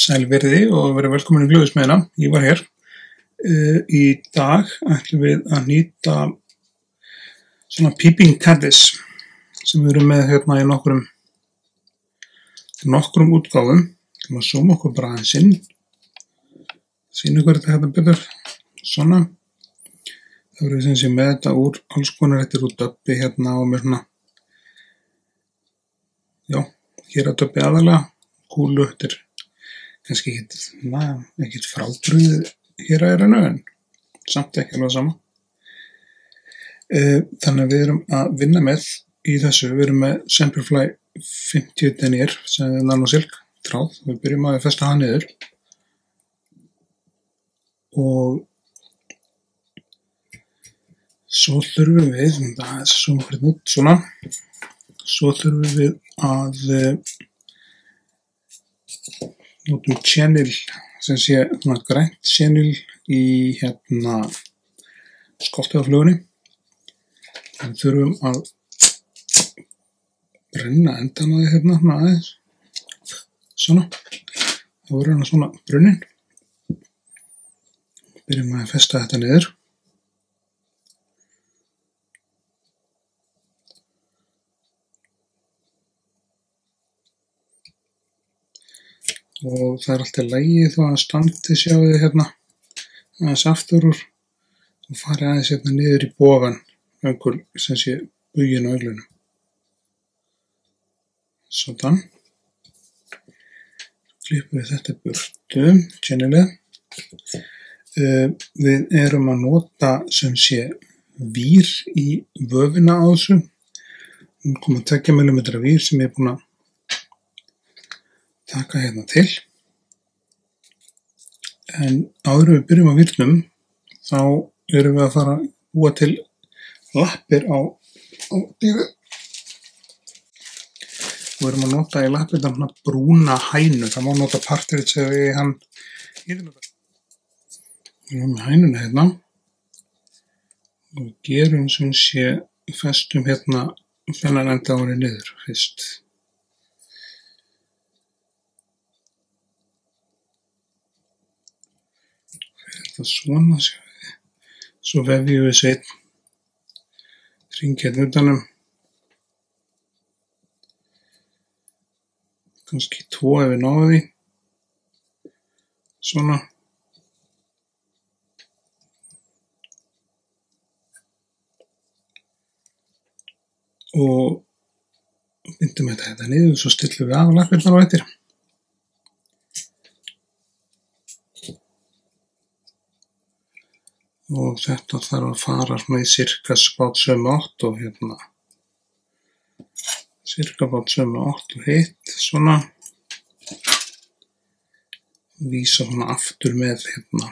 Sælverði og verið velkomin í Glöðusmiðjuna. Ég var hér. Í dag ætlum við að nýta svona peeping caddies sem við erum með hérna í nokkrum útgáfum. Það maður zooma okkur bara aðeins inn. Sýna ykkur þetta hérna betur. Svona. Það verður sem sé með þetta úr alls konar, þetta úr döbbi hérna og með svona, já, hér að döbbi aðalega, kúlu, þetta kannski ekkert frábrugðið hér að erinu, en samt ekki alveg sama. Þannig að við erum að vinna með í þessu, við erum með Semperfli 50 denier sem er nanosilk þráð. Við byrjum að festa það niður og svo þurfum við, svo þurfum við að notum channel sem sé grænt channel í hérna skottið á flugunni. Við þurfum að brenna endan á því hérna aðeins. Svona. Það voru hérna svona brunnin. Byrjum að festa þetta niður. Og það er alltaf lægi þó að standi sjáðu hérna aðeins aftur úr og fari aðeins hérna niður í bogan einhver sem sé buginn á auglunum. Svona. Klippum við þetta burtu, channelið. Við erum að nota sem sé vír í vöfina á þessu. Hún kom að 2 mm vír sem ég er búin að taka hérna til, en áður við byrjum á vírnum þá erum við að fara að búa til lappir á dýrið og erum að nota í lappirna brúna hænu. Það má nota partridge eða við hann við erum með hænuna hérna og við gerum sem sé festum hérna þennan enda ári niður fyrst. Þetta svona, svo vefjum við sveinn hring hérna utanum, kannski 2 ef við náum því, svona, og bindum þetta niður, svo stillum við af lappirnar á eftir. Og þetta þarf að fara svona í cirka bát sömu átt og hérna cirka bát sömu átt og hitt svona vísa svona aftur með hérna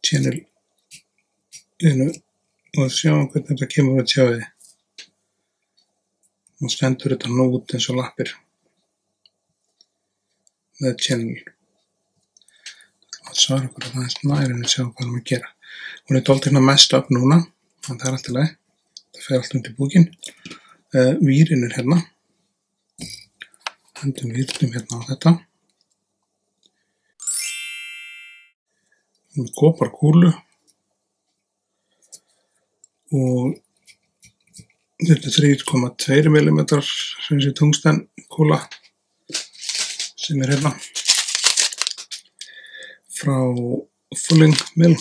channel og sjáum hvernig þetta kemur að sjá því og stendur þetta nót eins og lappir með channel. Það er okkur að það er nærinn að sjá hvað við erum að gera. Hún er dálítið mest upp núna, en það er allt í lagi. Það fer allt undir búkinn. Vírinn er hérna. Hendum vírnum hérna á þetta. Með koparkúlu. Og þetta er 3,2 mm sem sé tungstenkúla sem er hérna. Frá Fulling Mill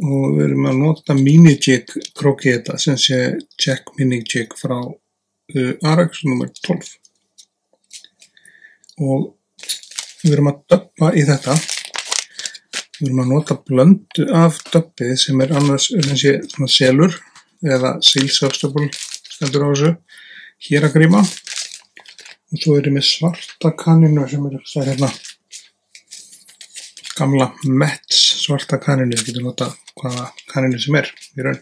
og við erum að nota mini jig krókið þetta sem sé check mini jig frá Arax nr. 12 og við erum að döbba í þetta. Við erum að nota blöndu af döbbið sem er annars sem sé svona selur eða silsafstöpul stendur á þessu hér að gríma og svo erum við svarta kaninu sem er hérna gamla Mets svarta kaninu, við getum nota hvaða kaninu sem er í raun.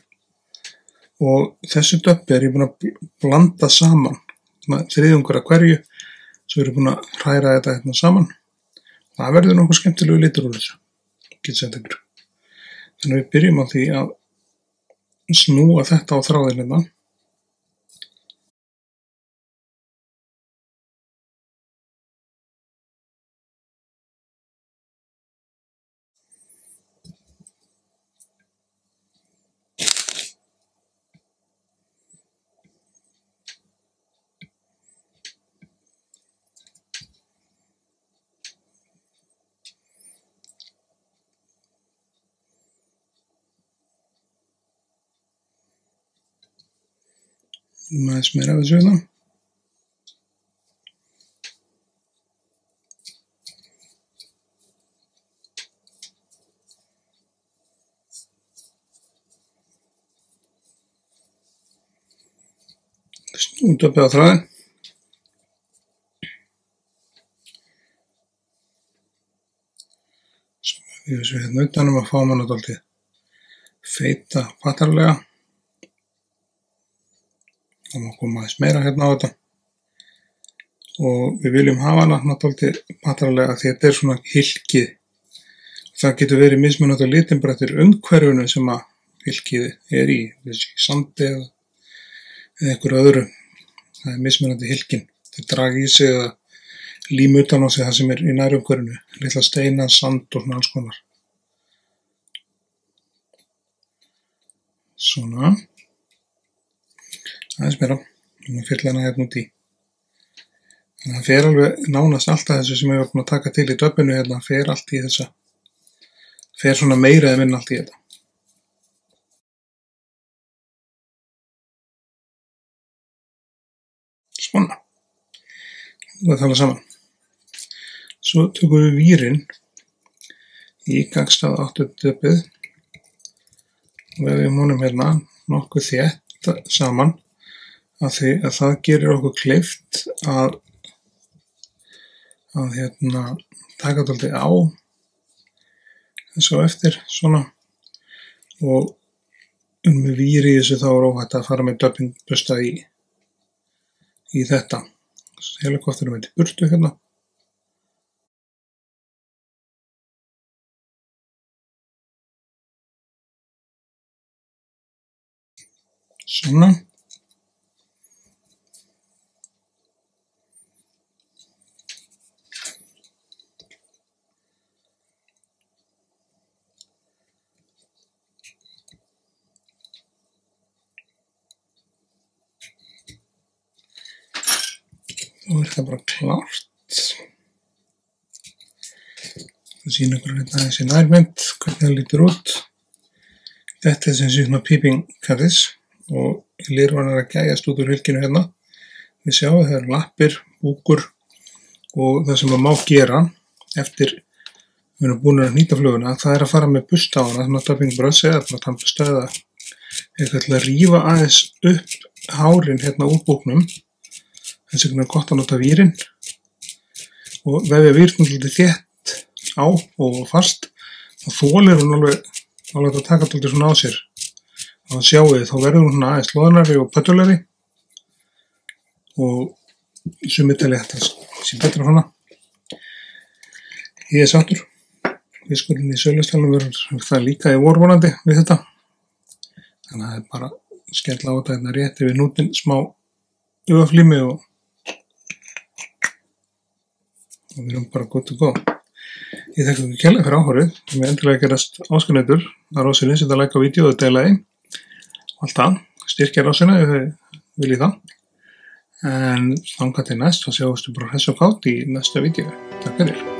Og þessu döbbi er ég búin að blanda saman, þriðjungur af hverju, svo er ég búin að hræra þetta hérna saman. Það verður nokkuð skemmtilegu litur úr þessu, getur sett ykkur. Þannig að við byrjum á því að snúa þetta á þráðinn hérna. Aðeins meira af þessu hérna. Snúum döbbið á þráðinn. Svo við þessu hérna utanum að fá mann dálítið feita pattarlega. Það má koma aðeins meira hérna á þetta. Og við viljum hafa hana dálítið pattarlega því þetta er svona hylkið. Það getur verið mismunandi á litin bara eftir umhverfinu sem að hylkið er í, þessi sandi eða einhverju öðru. Það er mismunandi hylkin. Þau draga í sig eða líma utan á sig það sem er í nærumhverfinu. Litla steina, sand og svona alls konar. Svona. Aðeins meira. Við fylla hana hérna út í. Þannig að það fer alveg nánast alltaf þessu sem ég var búin að taka til í döbbinu hérna. Fer allt í þessa. Fer svona meira eða minna allt í þetta. Svona. Það tala saman. Svo tökum við vírinn í gagnstæða áttu döbbið og við honum hérna nokkuð þétt saman af því að það gerir okkur kleift að hérna taka dálítið á þessu á eftir svona og með víri í þessu þá er óhætt að fara með dubbingbusta í þetta. Helikopterum til burtu hérna. Svona. Þá er það bara klárt. Það sýnir ykkur hérna aðeins í nærmynd hvernig það lítur út. Þetta er sem sé svona piping caddis og lirfan er að gæjast út úr hylkinu hérna. Við sjáum það eru lappir, búkur og það sem maður má gera eftir við erum búin að hnýta fluguna, það er að fara með busta á hana, þannig að dubbingbröss eða bara tannbusta eða eitthvað til að rífa aðeins upp hárin hérna úr búknum. Þess vegna er gott að nota vírinn og vefja vírnum svolítið þétt á og fast þá þolir hún alveg að taka svolítið svona á sér. Þá sjáu þið, þá verður hún svona aðeins loðnari og pöttulegri og sumir telja þetta sé betra svona. Ég er sáttur. Fiskurinn í Sauðlauksdalnum verður það líka í vor vonandi við þetta. Þannig að það er bara að skella á þetta hérna rétt yfir hnútinn, smá öflími og við erum bara good to go. Ég þakka ykkur kærlega fyrir áhorfið. Við endilega gerast áskrifendur á Rásinni, setja like á vídeó og deila því. Allt það. Styrkja Rásina ef þið viljið það. En þangað til næst, þá sjáumst við bara hress og kátt í næsta vídeó. Takk fyrir.